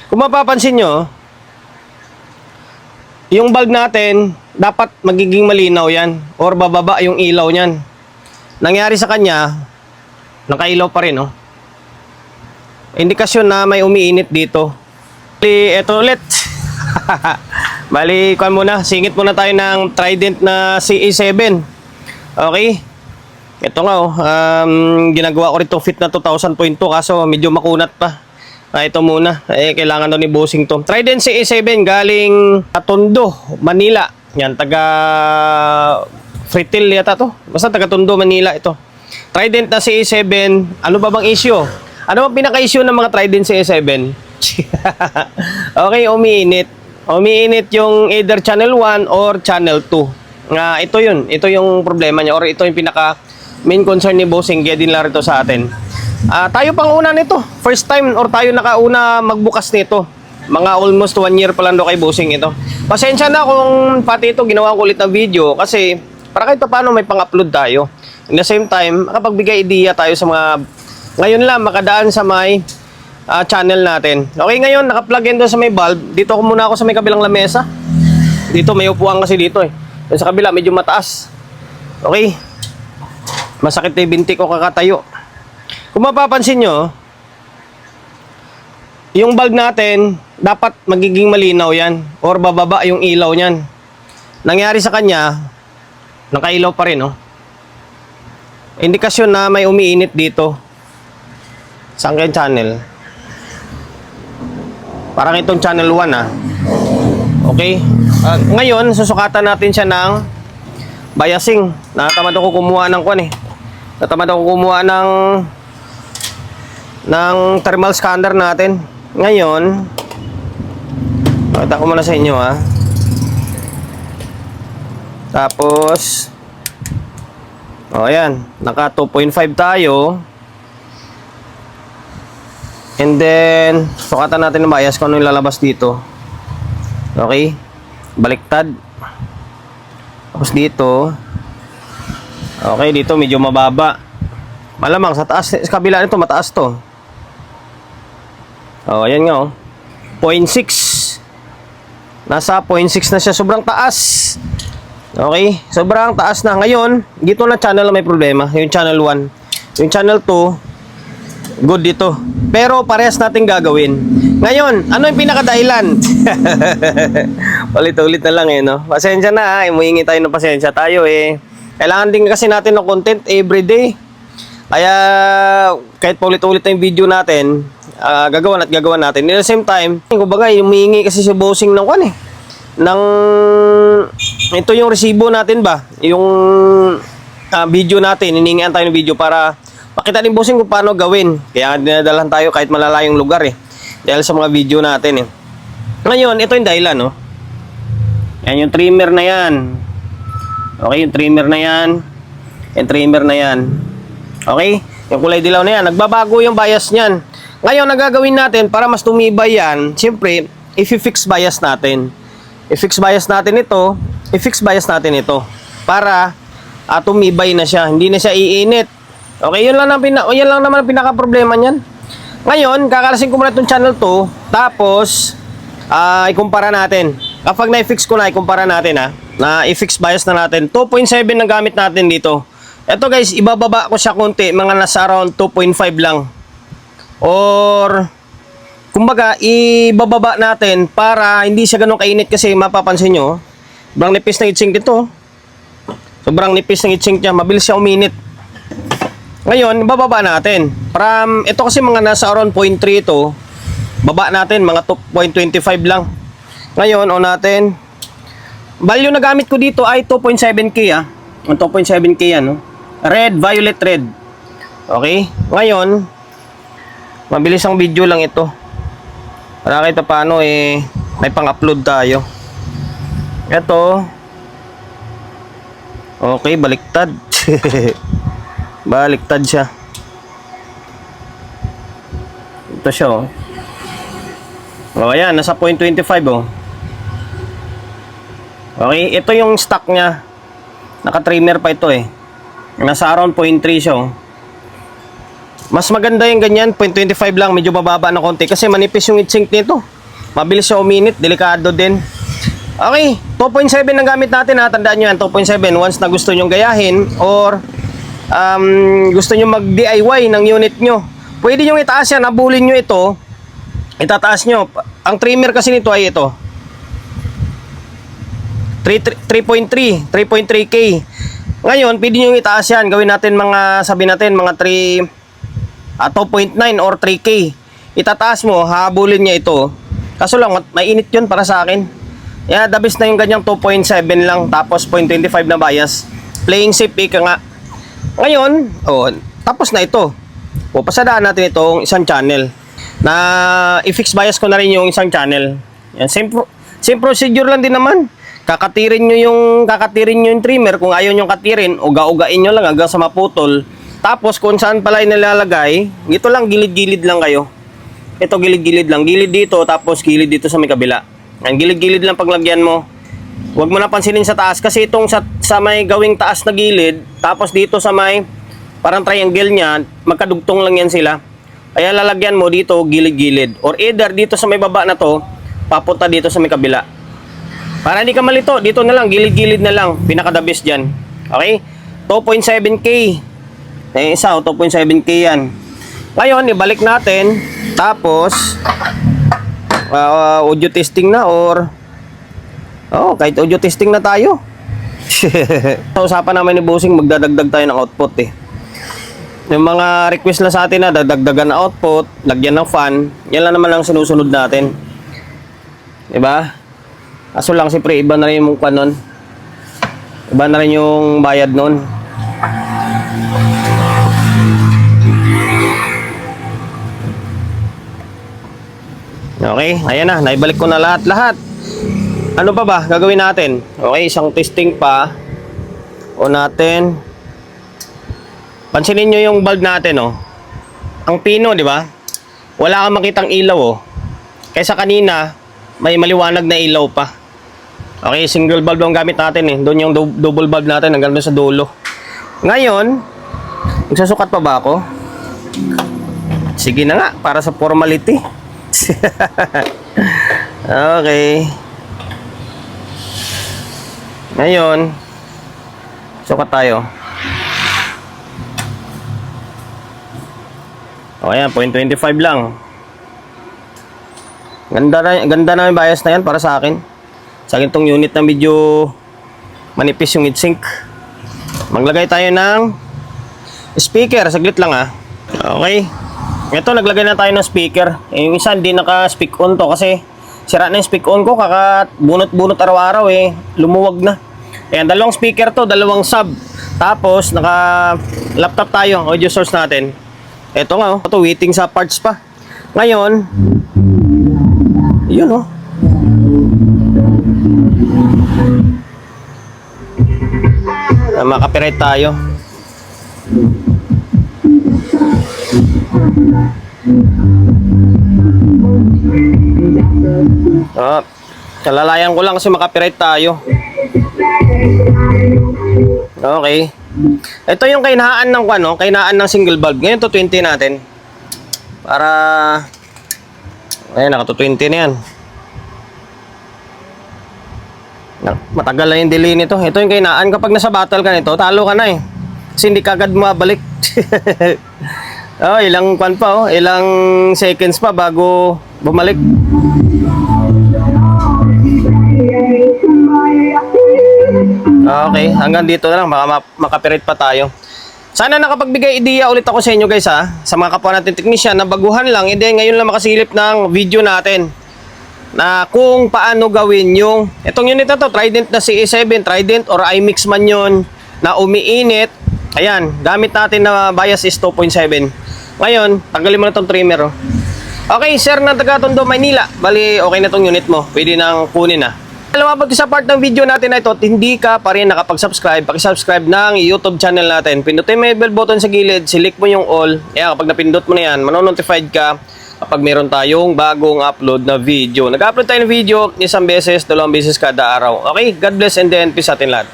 Kung mapapansin nyo, yung bulb natin, dapat magiging malinaw yan or bababa yung ilaw niyan. Nangyari sa kanya, nakailaw pa rin, oh. Indikasyon na may umiinit dito. Ito ulit. Bali, kuhan muna. Singit muna tayo ng Trident na CA7. Okay. Ito nga, oh. Ginagawa ko rin fit na 2000.2 kaso medyo makunat pa. Ito muna. Kailangan daw ni Bossing to. Trident CA7 galing Tondo, Manila. Yan, taga Fritil yata to. Basta taga Tondo, Manila ito. Trident na CA7. Ano ba bang issue? Ano bang pinaka-issue ng mga Trident CA7? Okay, umiinit. Umiinit yung either channel 1 or channel 2. Ito yun. Ito yung problema niya or ito yung pinaka main concern ni Bossing. Kaya din lang ito sa atin. Tayo pang una nito. First time or tayo nakauna magbukas nito. Mga almost 1 year pa lang daw kay Bossing ito. Pasensya na kung pati ito ginawa ko ulit na video kasi para kahit paano may pang-upload tayo. In the same time, makapagbigay idea tayo sa mga ngayon lang makadaan sa may channel natin. Okay, ngayon naka-plug in doon sa may bulb. Dito muna ako sa may kabilang lamesa. Dito may upuan kasi dito eh. Doon sa kabila medyo mataas. Okay. Masakit na yung binti ko kakatayo. Kung mapapansin nyo, yung bulb natin, dapat magiging malinaw yan or bababa yung ilaw niyan. Nangyari sa kanya, nakailaw pa rin, oh. Indikasyon na may umiinit dito. Saan kayong channel? Parang itong channel 1, ah. Okay? Ngayon, susukatan natin siya ng biasing. Natamad ako kumuha ng kwan eh. Natamad ako kumuha ng thermal scanner natin. Ngayon, pakita ko muna sa inyo, ha. Tapos, ayan, naka 2.5 tayo. And then, sukatan natin ng bias kung ano yung lalabas dito. Okay? Baliktad. Tapos dito. Okay, dito medyo mababa. Malamang sa taas, sa kabila nito mataas to. Oh, ayan nga, oh. 0.6. Nasa 0.6 na siya, sobrang taas. Okay, sobrang taas na. Ngayon, dito na channel na may problema, yung channel 1. Yung channel 2, good dito. Pero parehas natin gagawin. Ngayon, ano yung pinakadahilan? Ulit-ulit na lang eh, no? Pasensya na, humihingi tayo ng pasensya. Tayo eh, kailangan din kasi natin ng content everyday. Kaya, kahit paulit-ulit na yung video natin, gagawan natin. At the same time, kumbaga, humihingi kasi si Bossing ng kwan eh. Ito yung resibo natin ba? Yung video natin, hiningian tayo ng video para pakita ni Bossing kung paano gawin. Kaya dinadalhan tayo kahit malalayong lugar eh. Dahil sa mga video natin eh. Ngayon, ito yung dahilan, no? Yan yung trimmer na yan. Okay, yung trimmer na yan. Yung trimmer na yan. Okay? Yung kulay dilaw na yan. Nagbabago yung bias niyan. Ngayon, nagagawin natin para mas tumibay yan. Siyempre, i-fix bias natin. I-fix bias natin ito. I-fix bias natin ito. Para tumibay na siya. Hindi na siya iinit. Okay, yun lang naman ang pinaka-problema niyan. Ngayon, kakalasin ko muna itong channel 2. Tapos, ikumpara natin. Kapag na-fix ko na, ikumpara natin ha. Na i-fix bias na natin. 2.7 ang gamit natin dito. Ito guys, ibababa ko siya konti. Mga nasa around 2.5 lang. Or, kumbaga, ibababa natin para hindi siya ganun kainit kasi mapapansin nyo. Sobrang nipis ng heatsink dito. Sobrang nipis ng heatsink niya. Mabilis siya uminit. Ngayon, bababa natin. Ito kasi mga nasa around 0.3 ito. Baba natin, mga 2.25 lang. Ngayon, on natin. Value na gamit ko dito ay 2.7K ah. 2.7K yan, no? Red, violet, red. Okay? Ngayon, mabilis ang video lang ito. Para kahit paano eh, may pang-upload tayo. Ito. Okay, baliktad. Baliktad siya. Ito siya, oh. O, ayan, nasa 0.25, oh. Okay, ito yung stock niya. Naka-trimmer pa ito, eh. Nasa around 0.3 siya, oh. Mas maganda yung ganyan, 0.25 lang, medyo bababa na konti. Kasi manipis yung heatsink nito. Mabilis siya uminit, delikado din. Okay, 2.7 ang gamit natin ha. Tandaan nyo yan, 2.7. Once na gusto nyo gayahin or gusto nyo mag-DIY ng unit nyo, pwede nyo itaas yan, habulin nyo ito, itataas nyo. Ang trimmer kasi nito ay ito, 3.3K. Ngayon, pwede nyo itaas yan. Gawin natin mga, sabi natin, mga 2.9 or 3K. Itataas mo, habulin niya ito. Kaso lang, mainit yun para sa akin. Yeah, the best na yung ganyang 2.7 lang, tapos 0.25 na bias. Playing safe, ika nga. Ngayon, tapos na ito. Pasadaan natin itong isang channel. Na i-fix bias ko na rin yung isang channel. Yan, same procedure lang din naman. Kakatirin nyo yung trimmer kung ayaw nyo katirin, uga-ugain nyo lang hanggang sa maputol. Tapos kung saan pala nilalagay, dito lang, gilid-gilid lang kayo. Ito gilid-gilid lang, gilid dito, tapos gilid dito sa may kabila. Ang gilid-gilid lang paglagyan mo. Huwag mo na pansinin sa taas kasi itong sa may gawing taas na gilid, tapos dito sa may parang triangle niya, magkadugtong lang yan sila. Kaya lalagyan mo dito gilid-gilid, or either dito sa may baba na to, papunta dito sa may kabila. Para hindi ka malito, dito na lang, gilid-gilid na lang, pinaka-the best dyan. Okay? 2.7K. Isa, 2.7K yan. Ngayon, ibalik natin, tapos audio testing na or kahit audio testing na tayo. Sa usapan namin ni Bossing, magdadagdag tayo ng output eh. Yung mga request na sa atin na dadagdagan na output, lagyan ng fan, yan lang naman ang sinusunod natin. Diba? Kaso lang, siyempre, iba na rin yung mukha nun. Iba na rin yung bayad nun. Okay, ayan na. Naibalik ko na lahat. Ano pa ba gagawin natin? Okay, isang testing pa. O natin. Pansinin nyo yung bulb natin, oh. Ang pino, di ba? Wala kang makitang ilaw, oh. Kaysa kanina, may maliwanag na ilaw pa. Okay, single bulb ang gamit natin eh. Doon yung double bulb natin hanggang doon sa dulo. Ngayon, magsasukat pa ba ako? Sige na nga, para sa formality. Okay. Ngayon, sukat tayo. O ayan, 0.25 lang. Ganda na yung bias na yan para sa akin. Sa akin tong unit na medyo manipis yung heatsink. Maglagay tayo ng speaker. Saglit lang ah. Okay. Ito, naglagay na tayo ng speaker. Yung isa hindi naka-speak on to kasi sira na yung speak on ko. Kakabunot-bunot araw-araw eh. Lumuwag na. Ayan, dalawang speaker to, dalawang sub. Tapos, naka-laptop tayo. Audio source natin. Ito nga, ito waiting sa parts pa. Ngayon, yun oh. Makapiright tayo. Kalalayan ko lang kasi makapiright tayo. Okay. Ito yung kahinaan ng kahinaan ng single bulb. Ngayon to 20 natin. Para ayun, naka 20 na yan. Matagal na yung delay nito. Ito yung kainaan. Kapag nasa battle ka nito, talo ka na eh. Kasi hindi kagad mabalik. Ilang kwan pa ilang seconds pa bago bumalik. Okay, hanggang dito na lang. Baka makapirit pa tayo. Sana nakapagbigay ideya ulit ako sa inyo guys ha. Sa mga kapwa natin technician na baguhan lang. Ngayon lang makasilip ng video natin. Na kung paano gawin yung itong unit na to, Trident na CE7, Trident or iMix man yun na umiinit. Ayan, gamit natin na bias is 2.7. Ngayon, tanggalin mo na itong trimmer oh. Okay, sir na taga Tondo, Maynila. Bali, okay na itong unit mo. Pwede nang kunin na. Lumabot sa part ng video natin na ito, hindi ka pa rin nakapag-subscribe, pakisubscribe ng YouTube channel natin. Pindutin mo yung bell button sa gilid, select mo yung all. Kaya kapag napindot mo na yan, manonotified ka kapag meron tayong bagong upload na video. Nag-upload tayo ng video isang beses, dalawang beses kada araw. Okay, God bless and then peace sa atin lahat.